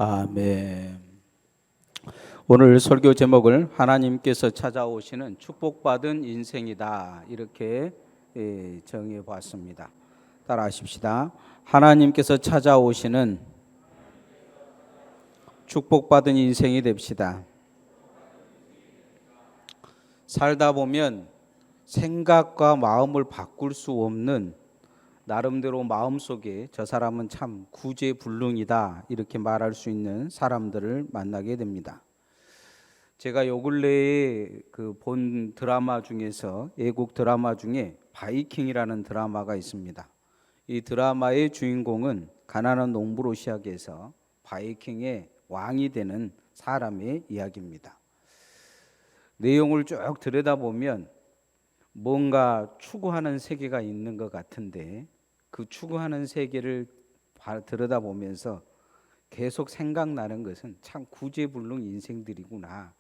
아멘. 오늘 설교 제목을 하나님께서 찾아오시는 축복받은 인생이다 이렇게 정해 보았습니다. 따라하십시다. 하나님께서 찾아오시는 축복받은 인생이 됩시다. 살다 보면 생각과 마음을 바꿀 수 없는 나름대로 마음속에 저 사람은 참 구제불능이다 이렇게 말할 수 있는 사람들을 만나게 됩니다. 제가 요 근래에 본 드라마 중에서 외국 드라마 중에 바이킹이라는 드라마가 있습니다. 이 드라마의 주인공은 가난한 농부로 시작해서 바이킹의 왕이 되는 사람의 이야기입니다. 내용을 쭉 들여다보면 뭔가 추구하는 세계가 있는 것 같은데 그 추구하는 세계를 들여다보면서 계속 생각나는 것은 참 구제불능 인생들이구나.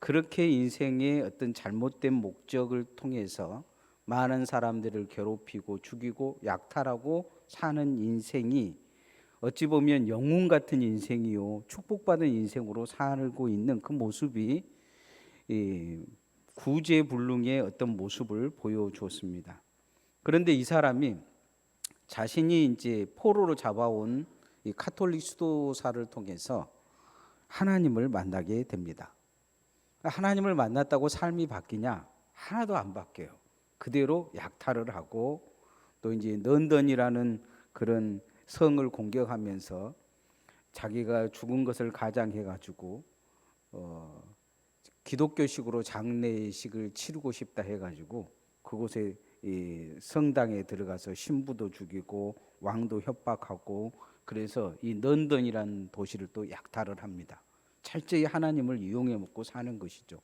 그렇게 인생의 어떤 잘못된 목적을 통해서 많은 사람들을 괴롭히고 죽이고 약탈하고 사는 인생이 어찌 보면 영웅 같은 인생이요 축복받은 인생으로 살고 있는 그 모습이 구제불능의 어떤 모습을 보여주었습니다. 그런데 이 사람이 자신이 이제 포로로 잡아온 이 카톨릭 수도사를 통해서 하나님을 만나게 됩니다. 하나님을 만났다고 삶이 바뀌냐? 하나도 안 바뀌어요. 그대로 약탈을 하고 또 이제 런던이라는 그런 성을 공격하면서 자기가 죽은 것을 가장해 가지고 기독교식으로 장례식을 치르고 싶다 해가지고 그곳에 이 성당에 들어가서 신부도 죽이고 왕도 협박하고 그래서 이 런던이라는 도시를 또 약탈을 합니다. 철저히 하나님을 이용해 먹고 사는 것이죠.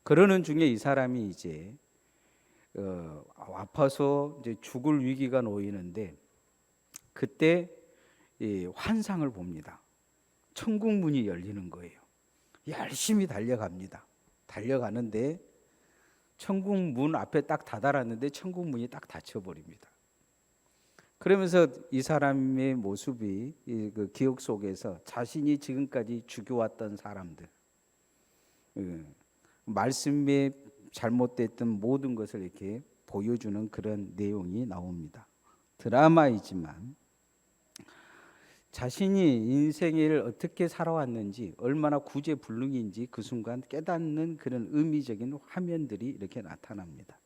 그러는 중에 이 사람이 이제 아파서 이제 죽을 위기가 놓이는데 그때 이 환상을 봅니다. 천국 문이 열리는 거예요. 열심히 달려갑니다. 달려가는데 천국 문 앞에 딱 다다랐는데 천국 문이 딱 닫혀버립니다. 그러면서 이 사람의 모습이 그 기억 속에서 자신이 지금까지 죽여왔던 사람들, 말씀에 잘못됐던 모든 것을 이렇게 보여주는 그런 내용이 나옵니다. 드라마이지만 자신이 인생을 어떻게 살아왔는지 얼마나 구제불능인지 그 순간 깨닫는 그런 의미적인 화면들이 이렇게 나타납니다.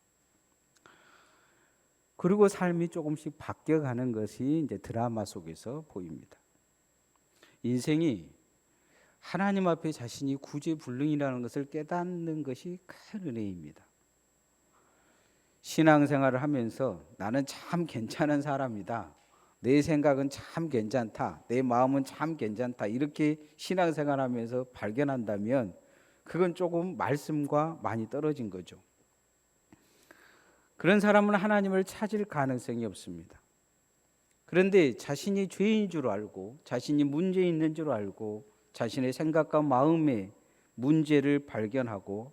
그리고 삶이 조금씩 바뀌어가는 것이 이제 드라마 속에서 보입니다. 인생이 하나님 앞에 자신이 구제불능이라는 것을 깨닫는 것이 큰 은혜입니다. 신앙생활을 하면서 나는 참 괜찮은 사람이다. 내 생각은 참 괜찮다. 내 마음은 참 괜찮다. 이렇게 신앙생활하면서 발견한다면 그건 조금 말씀과 많이 떨어진 거죠. 그런 사람은 하나님을 찾을 가능성이 없습니다. 그런데 자신이 죄인 줄 알고 자신이 문제 있는 줄 알고 자신의 생각과 마음의 문제를 발견하고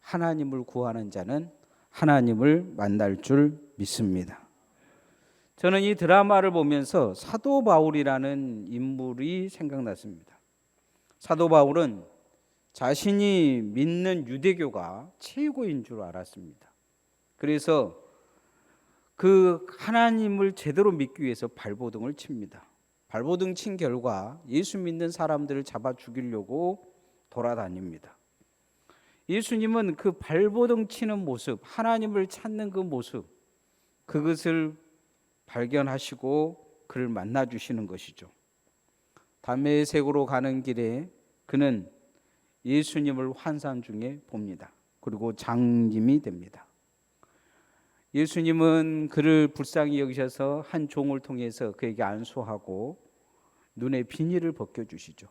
하나님을 구하는 자는 하나님을 만날 줄 믿습니다. 저는 이 드라마를 보면서 사도 바울이라는 인물이 생각났습니다. 사도 바울은 자신이 믿는 유대교가 최고인 줄 알았습니다. 그래서 그 하나님을 제대로 믿기 위해서 발버둥을 칩니다. 발버둥 친 결과 예수 믿는 사람들을 잡아 죽이려고 돌아다닙니다. 예수님은 그 발버둥 치는 모습, 하나님을 찾는 그 모습, 그것을 발견하시고 그를 만나 주시는 것이죠. 담메색으로 가는 길에 그는 예수님을 환상 중에 봅니다. 그리고 장님이 됩니다. 예수님은 그를 불쌍히 여기셔서 한 종을 통해서 그에게 안수하고 눈에 비닐을 벗겨주시죠.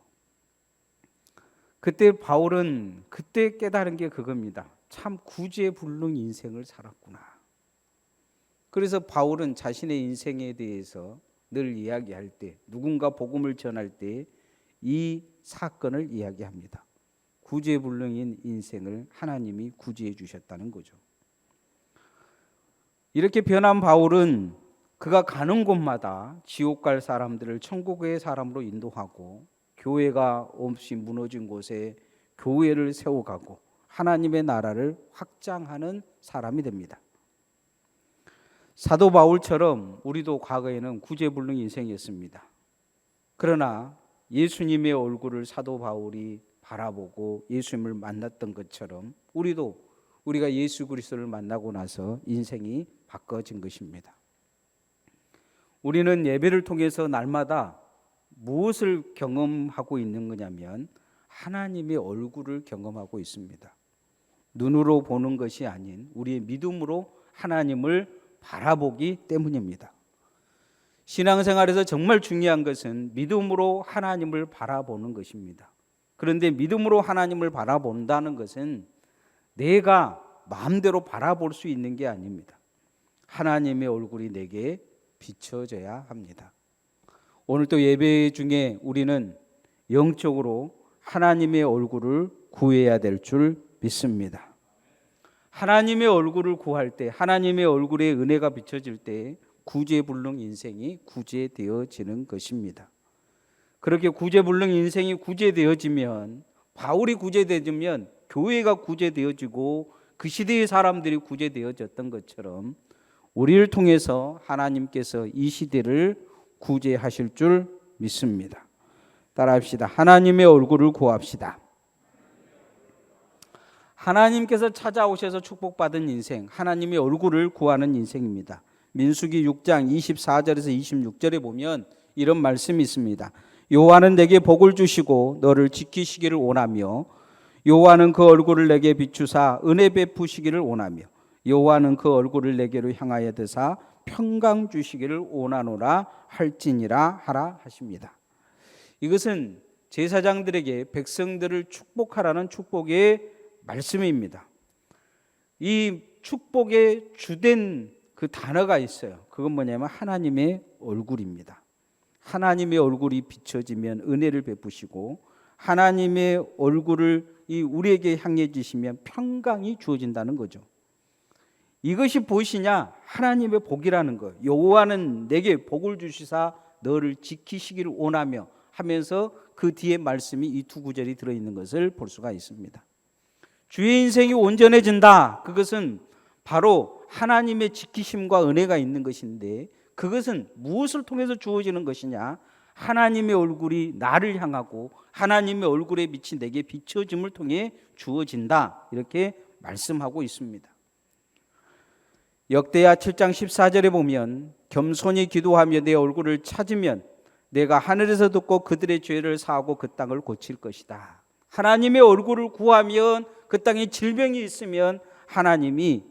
그때 바울은 그때 깨달은 게 그겁니다. 참 구제불능 인생을 살았구나. 그래서 바울은 자신의 인생에 대해서 늘 이야기할 때 누군가 복음을 전할 때 이 사건을 이야기합니다. 구제불능인 인생을 하나님이 구제해 주셨다는 거죠. 이렇게 변한 바울은 그가 가는 곳마다 지옥 갈 사람들을 천국의 사람으로 인도하고 교회가 없이 무너진 곳에 교회를 세워가고 하나님의 나라를 확장하는 사람이 됩니다. 사도 바울처럼 우리도 과거에는 구제불능 인생이었습니다. 그러나 예수님의 얼굴을 사도 바울이 바라보고 예수님을 만났던 것처럼 우리가 예수 그리스도를 만나고 나서 인생이 바꿔진 것입니다. 우리는 예배를 통해서 날마다 무엇을 경험하고 있는 거냐면 하나님의 얼굴을 경험하고 있습니다. 눈으로 보는 것이 아닌 우리의 믿음으로 하나님을 바라보기 때문입니다. 신앙생활에서 정말 중요한 것은 믿음으로 하나님을 바라보는 것입니다. 그런데 믿음으로 하나님을 바라본다는 것은 내가 마음대로 바라볼 수 있는 게 아닙니다. 하나님의 얼굴이 내게 비춰져야 합니다. 오늘 또 예배 중에 우리는 영적으로 하나님의 얼굴을 구해야 될 줄 믿습니다. 하나님의 얼굴을 구할 때, 하나님의 얼굴에 은혜가 비춰질 때 구제불능 인생이 구제되어지는 것입니다. 그렇게 구제불능 인생이 구제되어지면, 바울이 구제되어지면 교회가 구제되어지고 그 시대의 사람들이 구제되어졌던 것처럼 우리를 통해서 하나님께서 이 시대를 구제하실 줄 믿습니다. 따라합시다. 하나님의 얼굴을 구합시다. 하나님께서 찾아오셔서 축복받은 인생, 하나님의 얼굴을 구하는 인생입니다. 민수기 6장 24절에서 26절에 보면 이런 말씀이 있습니다. 여호와는 내게 복을 주시고 너를 지키시기를 원하며 여호와는 그 얼굴을 내게 비추사 은혜 베푸시기를 원하며 여호와는 그 얼굴을 내게로 향하여 드사 평강 주시기를 원하노라 할지니라 하라 하십니다. 이것은 제사장들에게 백성들을 축복하라는 축복의 말씀입니다. 이 축복의 주된 그 단어가 있어요. 그건 뭐냐면 하나님의 얼굴입니다. 하나님의 얼굴이 비춰지면 은혜를 베푸시고 하나님의 얼굴을 우리에게 향해 주시면 평강이 주어진다는 거죠. 이것이 무엇이냐? 하나님의 복이라는 거예요. 여호와는 내게 복을 주시사 너를 지키시기를 원하며 하면서 그 뒤에 말씀이 이 두 구절이 들어있는 것을 볼 수가 있습니다. 주의 인생이 온전해진다. 그것은 바로 하나님의 지키심과 은혜가 있는 것인데 그것은 무엇을 통해서 주어지는 것이냐? 하나님의 얼굴이 나를 향하고 하나님의 얼굴에 비친 내게 비춰짐을 통해 주어진다. 이렇게 말씀하고 있습니다. 역대하 7장 14절에 보면 겸손히 기도하며 내 얼굴을 찾으면 내가 하늘에서 듣고 그들의 죄를 사하고 그 땅을 고칠 것이다. 하나님의 얼굴을 구하면 그 땅에 질병이 있으면 하나님이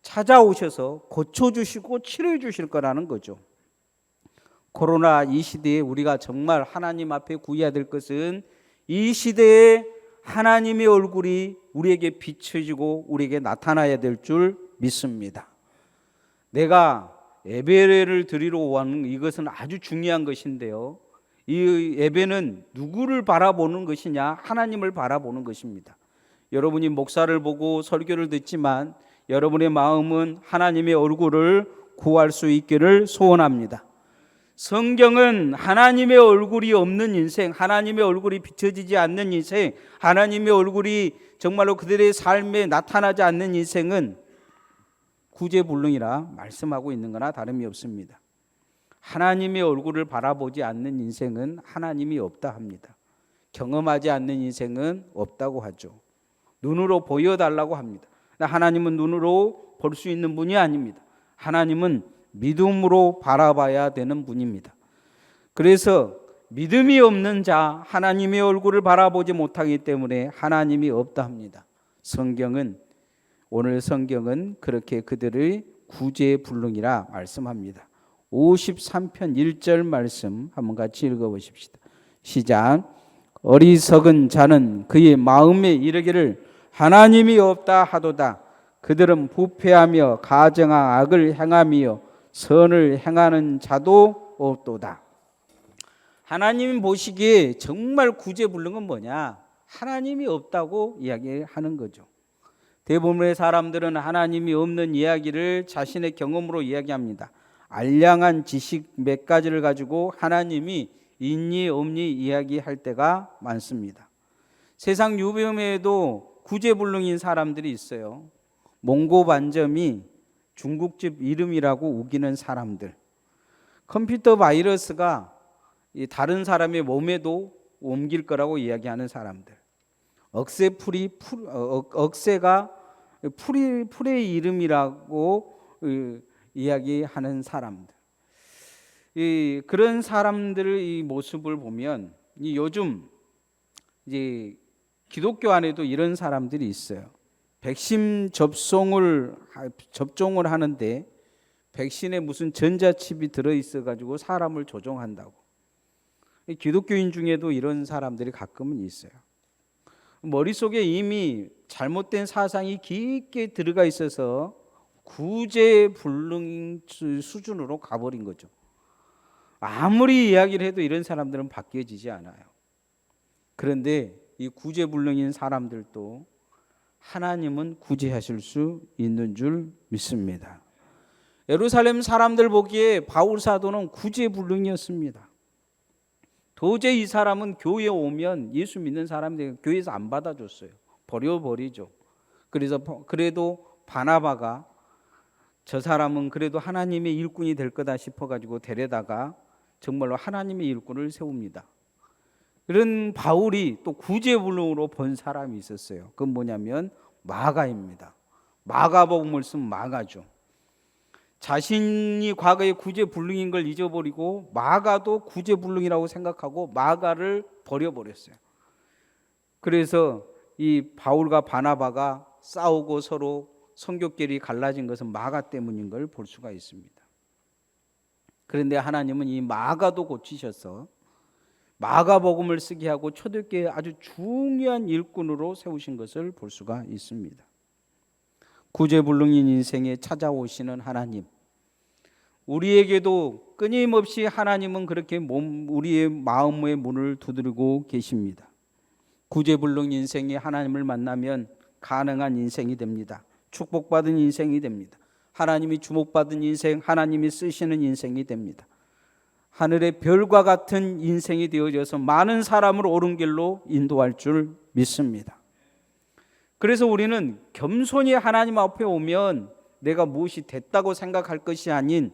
찾아오셔서 고쳐주시고 치료해 주실 거라는 거죠. 코로나 이 시대에 우리가 정말 하나님 앞에 구해야 될 것은 이 시대에 하나님의 얼굴이 우리에게 비춰지고 우리에게 나타나야 될 줄 믿습니다. 내가 예배를 드리러 오는 이것은 아주 중요한 것인데요. 이 예배는 누구를 바라보는 것이냐? 하나님을 바라보는 것입니다. 여러분이 목사를 보고 설교를 듣지만 여러분의 마음은 하나님의 얼굴을 구할 수 있기를 소원합니다. 성경은 하나님의 얼굴이 없는 인생, 하나님의 얼굴이 비춰지지 않는 인생, 하나님의 얼굴이 정말로 그들의 삶에 나타나지 않는 인생은 구제불능이라 말씀하고 있는 거나 다름이 없습니다. 하나님의 얼굴을 바라보지 않는 인생은 하나님이 없다 합니다. 경험하지 않는 인생은 없다고 하죠. 눈으로 보여달라고 합니다. 하나님은 눈으로 볼 수 있는 분이 아닙니다. 하나님은 믿음으로 바라봐야 되는 분입니다. 그래서 믿음이 없는 자, 하나님의 얼굴을 바라보지 못하기 때문에 하나님이 없다 합니다. 오늘 성경은 그렇게 그들의 구제불능이라 말씀합니다. 53편 1절 말씀 한번 같이 읽어보십시다. 시작. 어리석은 자는 그의 마음에 이르기를 하나님이 없다 하도다. 그들은 부패하며 가증한 악을 행하며 선을 행하는 자도 없도다. 하나님 보시기에 정말 구제불능은 뭐냐? 하나님이 없다고 이야기하는 거죠. 대부분의 사람들은 하나님이 없는 이야기를 자신의 경험으로 이야기합니다. 알량한 지식 몇 가지를 가지고 하나님이 있니 없니 이야기할 때가 많습니다. 세상 유명에도 구제불능인 사람들이 있어요. 몽고 반점이 중국집 이름이라고 우기는 사람들. 컴퓨터 바이러스가 다른 사람의 몸에도 옮길 거라고 이야기하는 사람들. 억새가 풀의 이름이라고 이야기하는 사람들. 그런 사람들의 모습을 보면 요즘 이제 기독교 안에도 이런 사람들이 있어요. 백신 접종을 하는데 백신에 무슨 전자칩이 들어있어 가지고 사람을 조종한다고. 기독교인 중에도 이런 사람들이 가끔은 있어요. 머릿속에 이미 잘못된 사상이 깊게 들어가 있어서 구제불능 수준으로 가버린 거죠. 아무리 이야기를 해도 이런 사람들은 바뀌어지지 않아요. 그런데 이 구제불능인 사람들도 하나님은 구제하실 수 있는 줄 믿습니다. 예루살렘 사람들 보기에 바울 사도는 구제불능이었습니다. 도저히 이 사람은 교회에 오면 예수 믿는 사람들 교회에서 안 받아줬어요. 버려버리죠. 그래도 바나바가 저 사람은 그래도 하나님의 일꾼이 될 거다 싶어가지고 데려다가 정말로 하나님의 일꾼을 세웁니다. 그런 바울이 또 구제불능으로 본 사람이 있었어요. 그건 뭐냐면 마가입니다. 마가복음을 쓴 마가죠. 자신이 과거에 구제불능인 걸 잊어버리고 마가도 구제불능이라고 생각하고 마가를 버려버렸어요. 그래서 이 바울과 바나바가 싸우고 서로 성교길이 갈라진 것은 마가 때문인 걸 볼 수가 있습니다. 그런데 하나님은 이 마가도 고치셔서 마가복음을 쓰게 하고 초대교회에 아주 중요한 일꾼으로 세우신 것을 볼 수가 있습니다. 구제불능인 인생에 찾아오시는 하나님, 우리에게도 끊임없이 하나님은 그렇게 우리의 마음의 문을 두드리고 계십니다. 구제불능 인생에 하나님을 만나면 가능한 인생이 됩니다. 축복받은 인생이 됩니다. 하나님이 주목받은 인생, 하나님이 쓰시는 인생이 됩니다. 하늘의 별과 같은 인생이 되어져서 많은 사람을 옳은 길로 인도할 줄 믿습니다. 그래서 우리는 겸손히 하나님 앞에 오면 내가 무엇이 됐다고 생각할 것이 아닌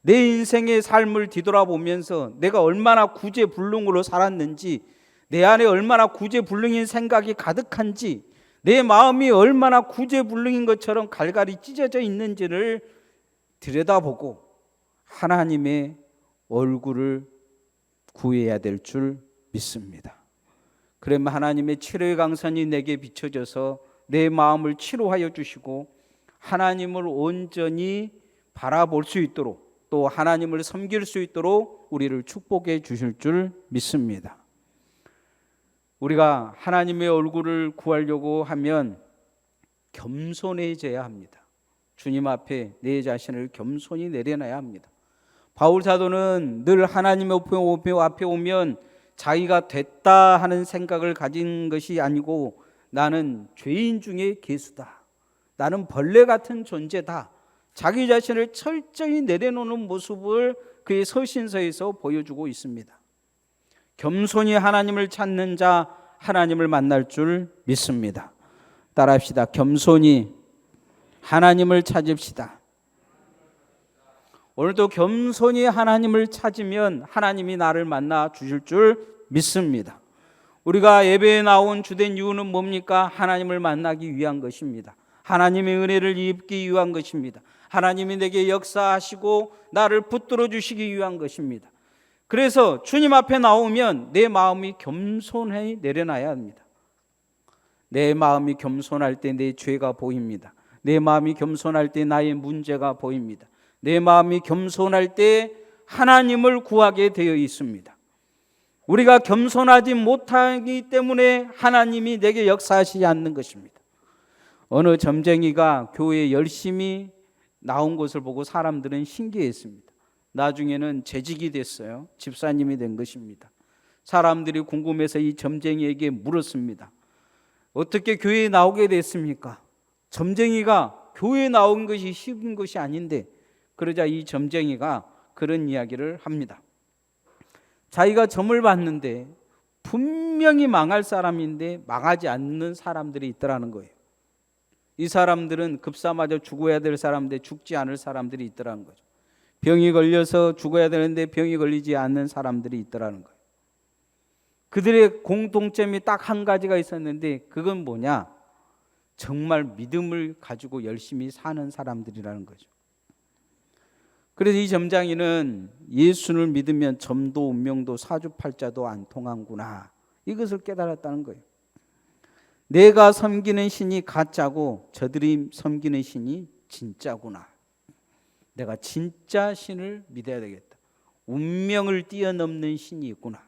내 인생의 삶을 뒤돌아보면서 내가 얼마나 구제불능으로 살았는지, 내 안에 얼마나 구제불능인 생각이 가득한지, 내 마음이 얼마나 구제불능인 것처럼 갈갈이 찢어져 있는지를 들여다보고 하나님의 얼굴을 구해야 될 줄 믿습니다. 그러면 하나님의 치료의 강선이 내게 비춰져서 내 마음을 치료하여 주시고 하나님을 온전히 바라볼 수 있도록 또 하나님을 섬길 수 있도록 우리를 축복해 주실 줄 믿습니다. 우리가 하나님의 얼굴을 구하려고 하면 겸손해져야 합니다. 주님 앞에 내 자신을 겸손히 내려놔야 합니다. 바울 사도는 늘 하나님의 앞에 오면 자기가 됐다 하는 생각을 가진 것이 아니고 나는 죄인 중에 괴수다, 나는 벌레 같은 존재다, 자기 자신을 철저히 내려놓는 모습을 그의 서신서에서 보여주고 있습니다. 겸손히 하나님을 찾는 자 하나님을 만날 줄 믿습니다. 따라합시다. 겸손히 하나님을 찾읍시다. 오늘도 겸손히 하나님을 찾으면 하나님이 나를 만나 주실 줄 믿습니다. 우리가 예배에 나온 주된 이유는 뭡니까? 하나님을 만나기 위한 것입니다. 하나님의 은혜를 입기 위한 것입니다. 하나님이 내게 역사하시고 나를 붙들어 주시기 위한 것입니다. 그래서 주님 앞에 나오면 내 마음이 겸손히 내려놔야 합니다. 내 마음이 겸손할 때 내 죄가 보입니다. 내 마음이 겸손할 때 나의 문제가 보입니다. 내 마음이 겸손할 때 하나님을 구하게 되어 있습니다. 우리가 겸손하지 못하기 때문에 하나님이 내게 역사하시지 않는 것입니다. 어느 점쟁이가 교회에 열심히 나온 것을 보고 사람들은 신기했습니다. 나중에는 재직이 됐어요. 집사님이 된 것입니다. 사람들이 궁금해서 이 점쟁이에게 물었습니다. 어떻게 교회에 나오게 됐습니까? 점쟁이가 교회에 나온 것이 쉬운 것이 아닌데, 그러자 이 점쟁이가 그런 이야기를 합니다. 자기가 점을 봤는데 분명히 망할 사람인데 망하지 않는 사람들이 있더라는 거예요. 이 사람들은 급사마저 죽어야 될 사람인데 죽지 않을 사람들이 있더라는 거죠. 병이 걸려서 죽어야 되는데 병이 걸리지 않는 사람들이 있더라는 거예요. 그들의 공통점이 딱 한 가지가 있었는데 그건 뭐냐? 정말 믿음을 가지고 열심히 사는 사람들이라는 거죠. 그래서 이 점장이는 예수를 믿으면 점도 운명도 사주팔자도 안 통한구나, 이것을 깨달았다는 거예요. 내가 섬기는 신이 가짜고 저들이 섬기는 신이 진짜구나. 내가 진짜 신을 믿어야 되겠다. 운명을 뛰어넘는 신이 있구나.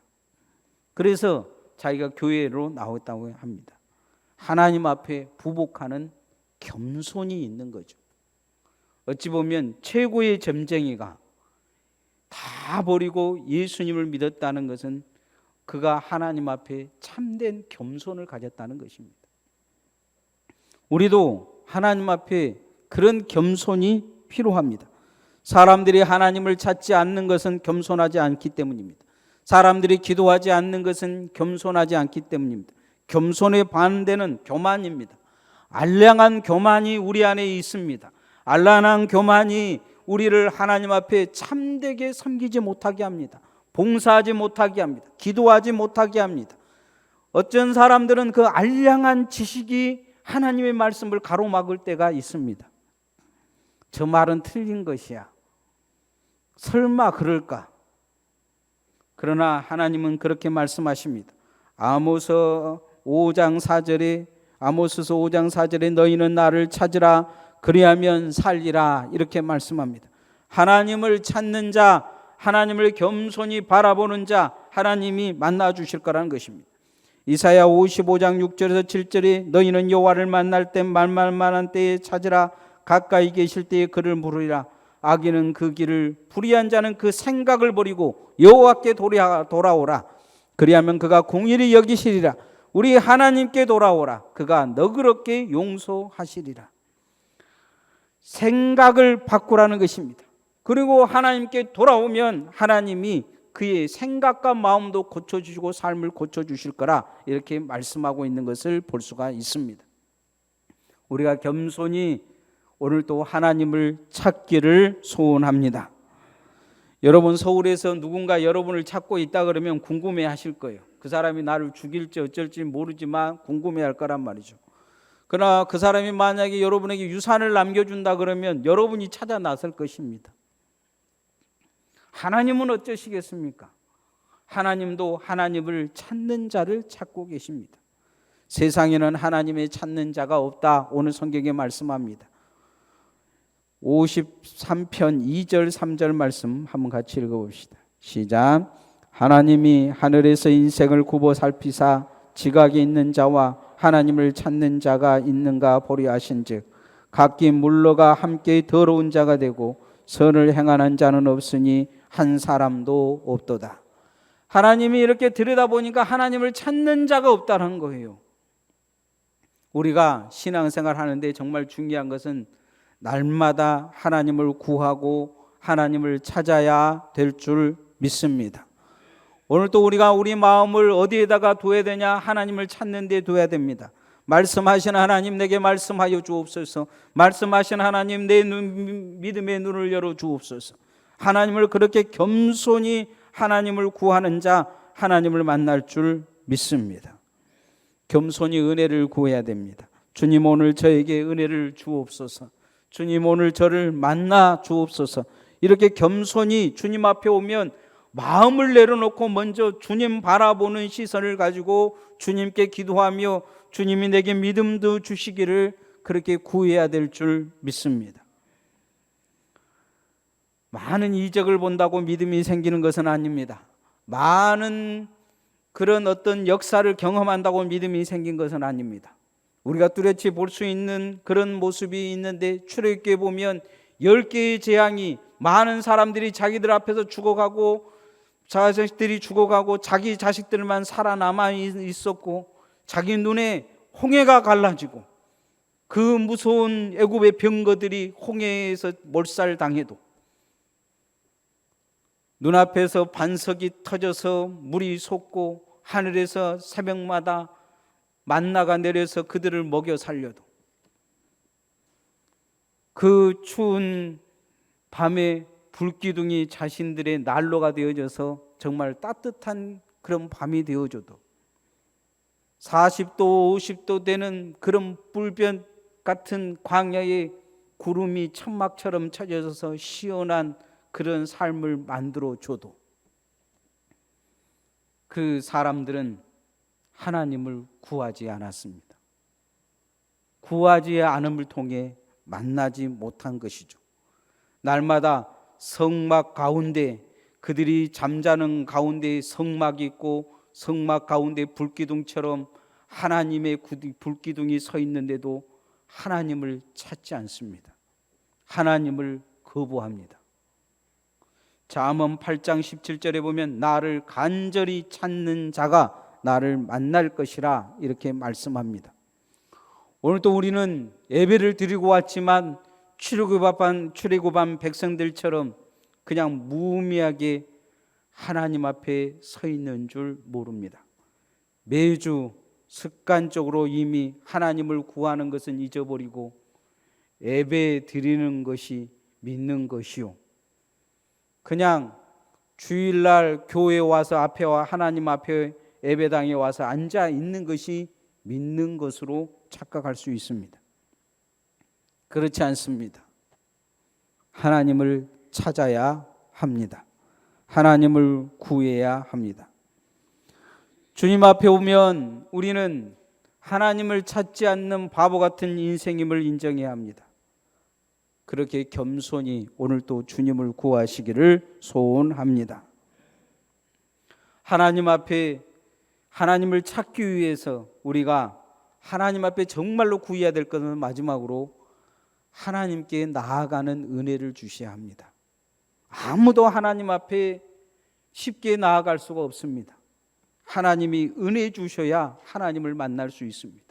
그래서 자기가 교회로 나왔다고 합니다. 하나님 앞에 부복하는 겸손이 있는 거죠. 어찌 보면 최고의 점쟁이가 다 버리고 예수님을 믿었다는 것은 그가 하나님 앞에 참된 겸손을 가졌다는 것입니다. 우리도 하나님 앞에 그런 겸손이 필요합니다. 사람들이 하나님을 찾지 않는 것은 겸손하지 않기 때문입니다. 사람들이 기도하지 않는 것은 겸손하지 않기 때문입니다. 겸손의 반대는 교만입니다. 알량한 교만이 우리 안에 있습니다. 알량한 교만이 우리를 하나님 앞에 참되게 섬기지 못하게 합니다. 봉사하지 못하게 합니다. 기도하지 못하게 합니다. 어쩐 사람들은 그 알량한 지식이 하나님의 말씀을 가로막을 때가 있습니다. 저 말은 틀린 것이야. 설마 그럴까? 그러나 하나님은 그렇게 말씀하십니다. 아모스서 5장 4절에 너희는 나를 찾으라 그리하면 살리라, 이렇게 말씀합니다. 하나님을 찾는 자, 하나님을 겸손히 바라보는 자, 하나님이 만나 주실 거라는 것입니다. 이사야 55장 6절에서 7절에 너희는 여호와를 만날 때 말만한 때에 찾으라, 가까이 계실 때에 그를 물으리라. 악인은 그 길을, 불의한 자는 그 생각을 버리고 여호와께 돌아오라. 그리하면 그가 공의를 여기시리라. 우리 하나님께 돌아오라. 그가 너그럽게 용서하시리라. 생각을 바꾸라는 것입니다. 그리고 하나님께 돌아오면 하나님이 그의 생각과 마음도 고쳐주시고 삶을 고쳐주실 거라, 이렇게 말씀하고 있는 것을 볼 수가 있습니다. 우리가 겸손히 오늘도 하나님을 찾기를 소원합니다. 여러분, 서울에서 누군가 여러분을 찾고 있다 그러면 궁금해 하실 거예요. 그 사람이 나를 죽일지 어쩔지 모르지만 궁금해 할 거란 말이죠. 그러나 그 사람이 만약에 여러분에게 유산을 남겨준다 그러면 여러분이 찾아 나설 것입니다. 하나님은 어쩌시겠습니까? 하나님도 하나님을 찾는 자를 찾고 계십니다. 세상에는 하나님의 찾는 자가 없다, 오늘 성경에 말씀합니다. 53편 2절 3절 말씀 한번 같이 읽어봅시다. 시작. 하나님이 하늘에서 인생을 굽어 살피사 지각이 있는 자와 하나님을 찾는 자가 있는가 보려 하신즉 각기 물러가 함께 더러운 자가 되고 선을 행하는 자는 없으니 한 사람도 없도다. 하나님이 이렇게 들여다보니까 하나님을 찾는 자가 없다는 거예요. 우리가 신앙생활 하는데 정말 중요한 것은 날마다 하나님을 구하고 하나님을 찾아야 될 줄 믿습니다. 오늘 또 우리가 우리 마음을 어디에다가 둬야 되냐? 하나님을 찾는 데 둬야 됩니다. 말씀하신 하나님, 내게 말씀하여 주옵소서. 말씀하신 하나님, 내 믿음의 눈을 열어 주옵소서. 하나님을 그렇게 겸손히 하나님을 구하는 자, 하나님을 만날 줄 믿습니다. 겸손히 은혜를 구해야 됩니다. 주님, 오늘 저에게 은혜를 주옵소서. 주님, 오늘 저를 만나 주옵소서. 이렇게 겸손히 주님 앞에 오면 마음을 내려놓고 먼저 주님 바라보는 시선을 가지고 주님께 기도하며 주님이 내게 믿음도 주시기를 그렇게 구해야 될 줄 믿습니다. 많은 이적을 본다고 믿음이 생기는 것은 아닙니다. 많은 그런 어떤 역사를 경험한다고 믿음이 생긴 것은 아닙니다. 우리가 뚜렷이 볼 수 있는 그런 모습이 있는데, 출애굽기에 보면 10개의 재앙이, 많은 사람들이 자기들 앞에서 죽어가고 자식들이 죽어가고 자기 자식들만 살아남아 있었고 자기 눈에 홍해가 갈라지고 그 무서운 애굽의 병거들이 홍해에서 몰살당해도 눈앞에서 반석이 터져서 물이 솟고 하늘에서 새벽마다 만나가 내려서 그들을 먹여 살려도 그 추운 밤에 불기둥이 자신들의 난로가 되어져서 정말 따뜻한 그런 밤이 되어줘도 40도 50도 되는 그런 불변 같은 광야에 구름이 천막처럼 쳐져서 시원한 그런 삶을 만들어 줘도 그 사람들은 하나님을 구하지 않았습니다. 구하지 않음을 통해 만나지 못한 것이죠. 날마다 성막 가운데, 그들이 잠자는 가운데 성막이 있고 성막 가운데 불기둥처럼 하나님의 불기둥이 서 있는데도 하나님을 찾지 않습니다. 하나님을 거부합니다. 잠언 8장 17절에 보면 나를 간절히 찾는 자가 나를 만날 것이라 이렇게 말씀합니다. 오늘도 우리는 예배를 드리고 왔지만 출애굽한 백성들처럼 그냥 무의미하게 하나님 앞에 서 있는 줄 모릅니다. 매주 습관적으로 이미 하나님을 구하는 것은 잊어버리고 예배 드리는 것이 믿는 것이요, 그냥 주일날 교회에 와서 하나님 앞에 예배당에 와서 앉아 있는 것이 믿는 것으로 착각할 수 있습니다. 그렇지 않습니다. 하나님을 찾아야 합니다. 하나님을 구해야 합니다. 주님 앞에 오면 우리는 하나님을 찾지 않는 바보 같은 인생임을 인정해야 합니다. 그렇게 겸손히 오늘도 주님을 구하시기를 소원합니다. 하나님 앞에 하나님을 찾기 위해서 우리가 하나님 앞에 정말로 구해야 될 것은 마지막으로 하나님께 나아가는 은혜를 주셔야 합니다. 아무도 하나님 앞에 쉽게 나아갈 수가 없습니다. 하나님이 은혜 주셔야 하나님을 만날 수 있습니다.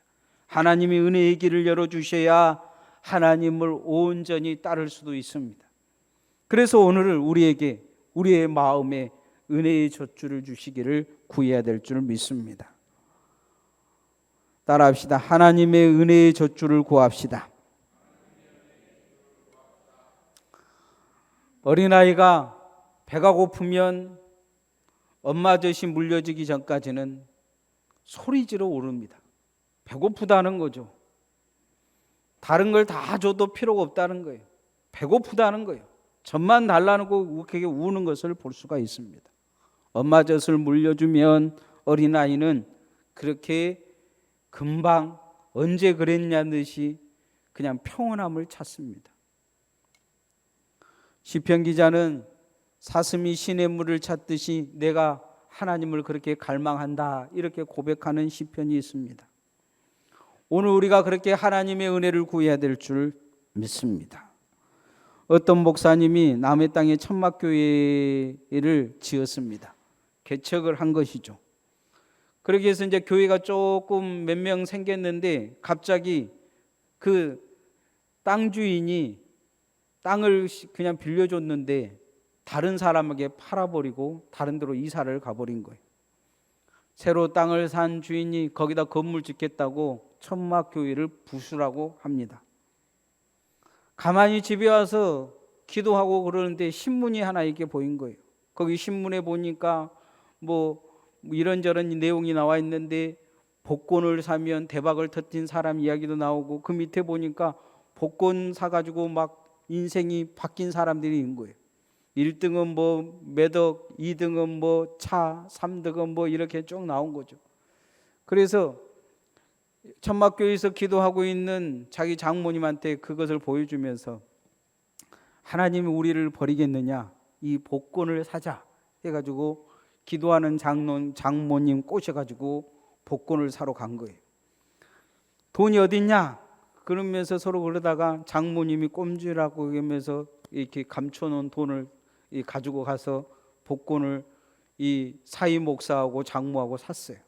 하나님이 은혜의 길을 열어주셔야 하나님을 온전히 따를 수도 있습니다. 그래서 오늘을 우리에게 우리의 마음에 은혜의 젖줄을 주시기를 구해야 될 줄 믿습니다. 따라합시다. 하나님의 은혜의 젖줄을 구합시다. 어린아이가 배가 고프면 엄마 젖이 물려주기 전까지는 소리지러 오릅니다. 배고프다는 거죠. 다른 걸 다 줘도 필요가 없다는 거예요. 배고프다는 거예요. 젖만 달라는 거 우게 우는 것을 볼 수가 있습니다. 엄마 젖을 물려주면 어린아이는 그렇게 금방 언제 그랬냐는 듯이 그냥 평온함을 찾습니다. 시편 기자는 사슴이 시냇물을 찾듯이 내가 하나님을 그렇게 갈망한다 이렇게 고백하는 시편이 있습니다. 오늘 우리가 그렇게 하나님의 은혜를 구해야 될 줄 믿습니다. 어떤 목사님이 남의 땅에 천막교회를 지었습니다. 개척을 한 것이죠. 그렇게 해서 이제 교회가 조금 몇 명 생겼는데 갑자기 그 땅 주인이 땅을 그냥 빌려줬는데 다른 사람에게 팔아버리고 다른 데로 이사를 가버린 거예요. 새로 땅을 산 주인이 거기다 건물 짓겠다고 천막교회를 부수라고 합니다. 가만히 집에 와서 기도하고 그러는데 신문이 하나 이렇게 보인 거예요. 거기 신문에 보니까 뭐 이런저런 내용이 나와 있는데 복권을 사면 대박을 터뜨린 사람 이야기도 나오고 그 밑에 보니까 복권 사가지고 막 인생이 바뀐 사람들이 있는 거예요. 1등은 뭐 매덕, 2등은 뭐 차, 3등은 뭐 이렇게 쭉 나온 거죠. 그래서 천막교회에서 기도하고 있는 자기 장모님한테 그것을 보여주면서 하나님이 우리를 버리겠느냐, 이 복권을 사자 해가지고 기도하는 장모님 꼬셔가지고 복권을 사러 간 거예요. 돈이 어딨냐 그러면서 서로 그러다가 장모님이 꼼지라고 하면서 이렇게 감춰놓은 돈을 가지고 가서 복권을 이 사위 목사하고 장모하고 샀어요.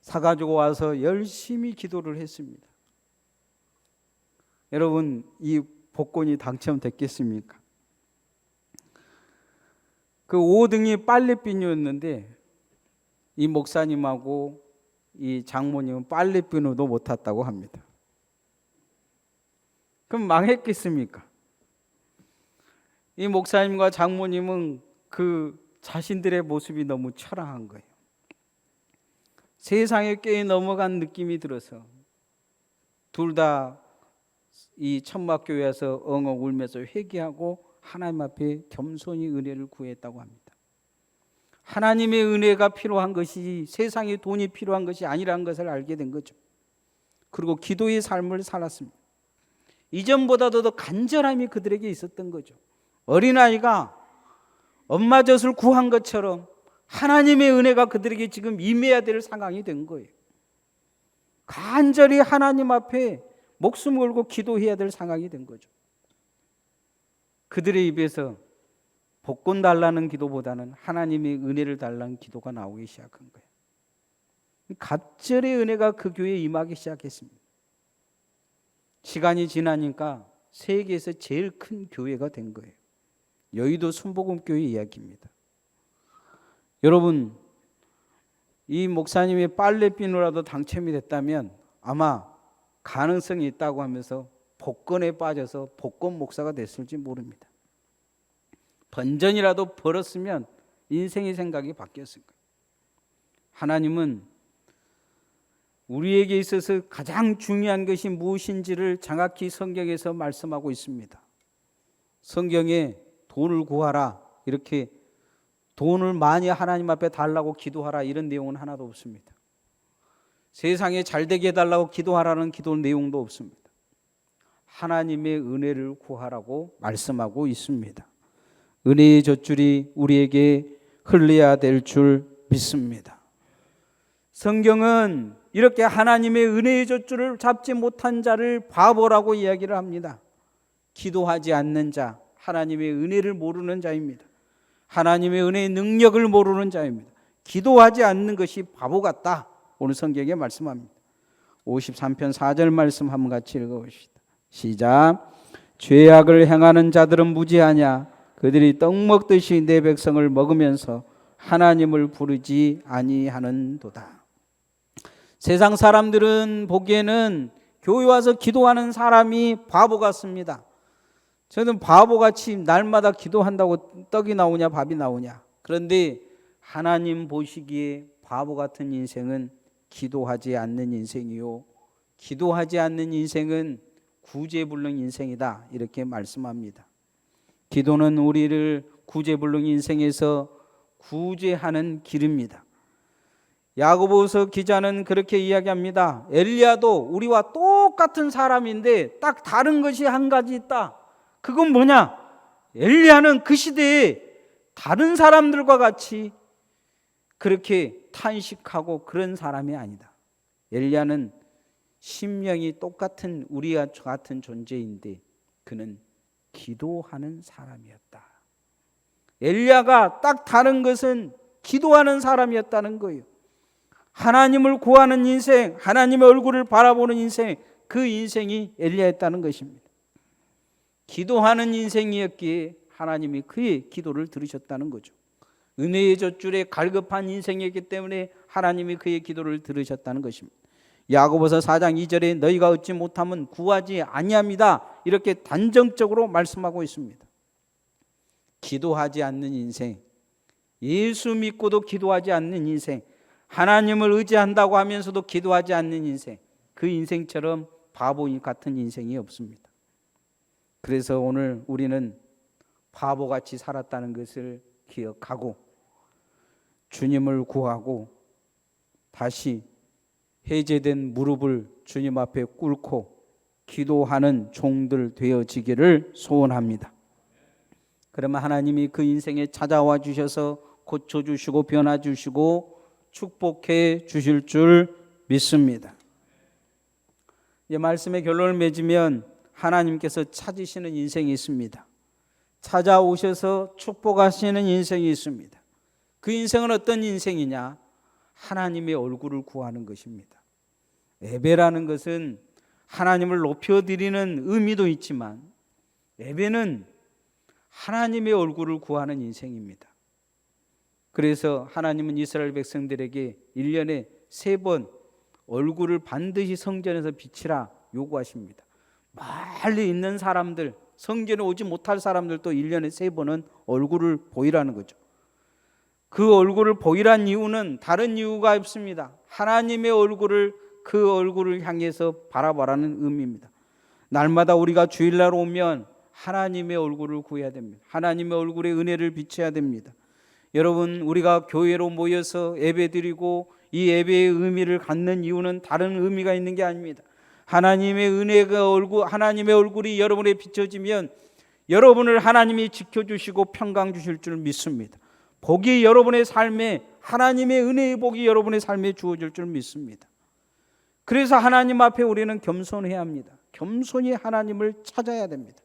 사가지고 와서 열심히 기도를 했습니다. 여러분, 이 복권이 당첨됐겠습니까? 그 5등이 빨래비누였는데 이 목사님하고 이 장모님은 빨래비누도 못 탔다고 합니다. 그럼 망했겠습니까? 이 목사님과 장모님은 그 자신들의 모습이 너무 초라한 거예요. 세상에 꽤 넘어간 느낌이 들어서 둘 다 이 천막교회에서 엉엉 울면서 회개하고 하나님 앞에 겸손히 은혜를 구했다고 합니다. 하나님의 은혜가 필요한 것이 세상의 돈이 필요한 것이 아니라는 것을 알게 된 거죠. 그리고 기도의 삶을 살았습니다. 이전보다도 더 간절함이 그들에게 있었던 거죠. 어린아이가 엄마 젖을 구한 것처럼 하나님의 은혜가 그들에게 지금 임해야 될 상황이 된 거예요. 간절히 하나님 앞에 목숨 걸고 기도해야 될 상황이 된 거죠. 그들의 입에서 복권 달라는 기도보다는 하나님의 은혜를 달라는 기도가 나오기 시작한 거예요. 갑절의 은혜가 그 교회에 임하기 시작했습니다. 시간이 지나니까 세계에서 제일 큰 교회가 된 거예요. 여의도 순복음교회 이야기입니다. 여러분, 이 목사님이 빨래비누라도 당첨이 됐다면 아마 가능성이 있다고 하면서 복권에 빠져서 복권 목사가 됐을지 모릅니다. 번전이라도 벌었으면 인생의 생각이 바뀌었을 거예요. 하나님은 우리에게 있어서 가장 중요한 것이 무엇인지를 정확히 성경에서 말씀하고 있습니다. 성경에 돈을 구하라, 이렇게 돈을 많이 하나님 앞에 달라고 기도하라 이런 내용은 하나도 없습니다. 세상에 잘되게 해달라고 기도하라는 기도 내용도 없습니다. 하나님의 은혜를 구하라고 말씀하고 있습니다. 은혜의 젖줄이 우리에게 흘러야 될 줄 믿습니다. 성경은 이렇게 하나님의 은혜의 젖줄을 잡지 못한 자를 바보라고 이야기를 합니다. 기도하지 않는 자, 하나님의 은혜를 모르는 자입니다. 하나님의 은혜의 능력을 모르는 자입니다. 기도하지 않는 것이 바보 같다. 오늘 성경에 말씀합니다. 53편 4절 말씀 한번 같이 읽어봅시다. 시작. 죄악을 행하는 자들은 무지하냐. 그들이 떡 먹듯이 내 백성을 먹으면서 하나님을 부르지 아니하는도다. 세상 사람들은 보기에는 교회 와서 기도하는 사람이 바보 같습니다. 저는 바보같이 날마다 기도한다고 떡이 나오냐 밥이 나오냐. 그런데 하나님 보시기에 바보 같은 인생은 기도하지 않는 인생이요, 기도하지 않는 인생은 구제불능 인생이다, 이렇게 말씀합니다. 기도는 우리를 구제불능 인생에서 구제하는 길입니다. 야고보서 기자는 그렇게 이야기합니다. 엘리야도 우리와 똑같은 사람인데 딱 다른 것이 한 가지 있다. 그건 뭐냐? 엘리야는 그 시대에 다른 사람들과 같이 그렇게 탄식하고 그런 사람이 아니다. 엘리야는 심령이 똑같은 우리와 같은 존재인데 그는 기도하는 사람이었다. 엘리야가 딱 다른 것은 기도하는 사람이었다는 거예요. 하나님을 구하는 인생, 하나님의 얼굴을 바라보는 인생, 그 인생이 엘리야였다는 것입니다. 기도하는 인생이었기에 하나님이 그의 기도를 들으셨다는 거죠. 은혜의 젖줄에 갈급한 인생이었기 때문에 하나님이 그의 기도를 들으셨다는 것입니다. 야고보서 4장 2절에 너희가 얻지 못하면 구하지 아니함이다, 이렇게 단정적으로 말씀하고 있습니다. 기도하지 않는 인생, 예수 믿고도 기도하지 않는 인생, 하나님을 의지한다고 하면서도 기도하지 않는 인생, 그 인생처럼 바보 같은 인생이 없습니다. 그래서 오늘 우리는 바보같이 살았다는 것을 기억하고 주님을 구하고 다시 해제된 무릎을 주님 앞에 꿇고 기도하는 종들 되어지기를 소원합니다. 그러면 하나님이 그 인생에 찾아와 주셔서 고쳐주시고 변화주시고 축복해 주실 줄 믿습니다. 이 말씀의 결론을 맺으면 하나님께서 찾으시는 인생이 있습니다. 찾아오셔서 축복하시는 인생이 있습니다. 그 인생은 어떤 인생이냐? 하나님의 얼굴을 구하는 것입니다. 예배라는 것은 하나님을 높여드리는 의미도 있지만 예배는 하나님의 얼굴을 구하는 인생입니다. 그래서 하나님은 이스라엘 백성들에게 1년에 3번 얼굴을 반드시 성전에서 비치라 요구하십니다. 멀리 있는 사람들, 성전에 오지 못할 사람들도 1년에 3번은 얼굴을 보이라는 거죠. 그 얼굴을 보이란 이유는 다른 이유가 없습니다. 하나님의 얼굴을, 그 얼굴을 향해서 바라보라는 의미입니다. 날마다 우리가 주일날 오면 하나님의 얼굴을 구해야 됩니다. 하나님의 얼굴에 은혜를 비춰야 됩니다. 여러분, 우리가 교회로 모여서 예배드리고 이 예배의 의미를 갖는 이유는 다른 의미가 있는 게 아닙니다. 하나님의 은혜가 하나님의 얼굴이 여러분에 비춰지면 여러분을 하나님이 지켜주시고 평강 주실 줄 믿습니다. 복이 여러분의 삶에, 하나님의 은혜의 복이 여러분의 삶에 주어질 줄 믿습니다. 그래서 하나님 앞에 우리는 겸손해야 합니다. 겸손히 하나님을 찾아야 됩니다.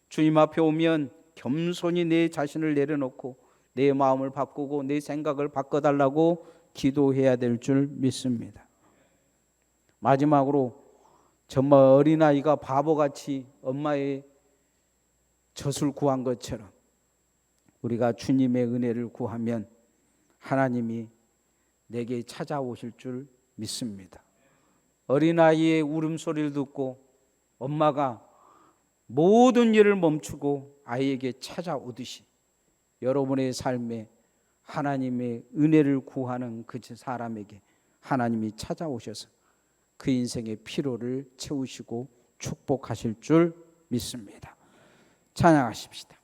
주님 앞에 오면 겸손히 내 자신을 내려놓고 내 마음을 바꾸고 내 생각을 바꿔달라고 기도해야 될 줄 믿습니다. 마지막으로 정말 어린아이가 바보같이 엄마의 젖을 구한 것처럼 우리가 주님의 은혜를 구하면 하나님이 내게 찾아오실 줄 믿습니다. 어린아이의 울음소리를 듣고 엄마가 모든 일을 멈추고 아이에게 찾아오듯이 여러분의 삶에 하나님의 은혜를 구하는 그 사람에게 하나님이 찾아오셔서 그 인생의 피로를 채우시고 축복하실 줄 믿습니다. 찬양하십시다.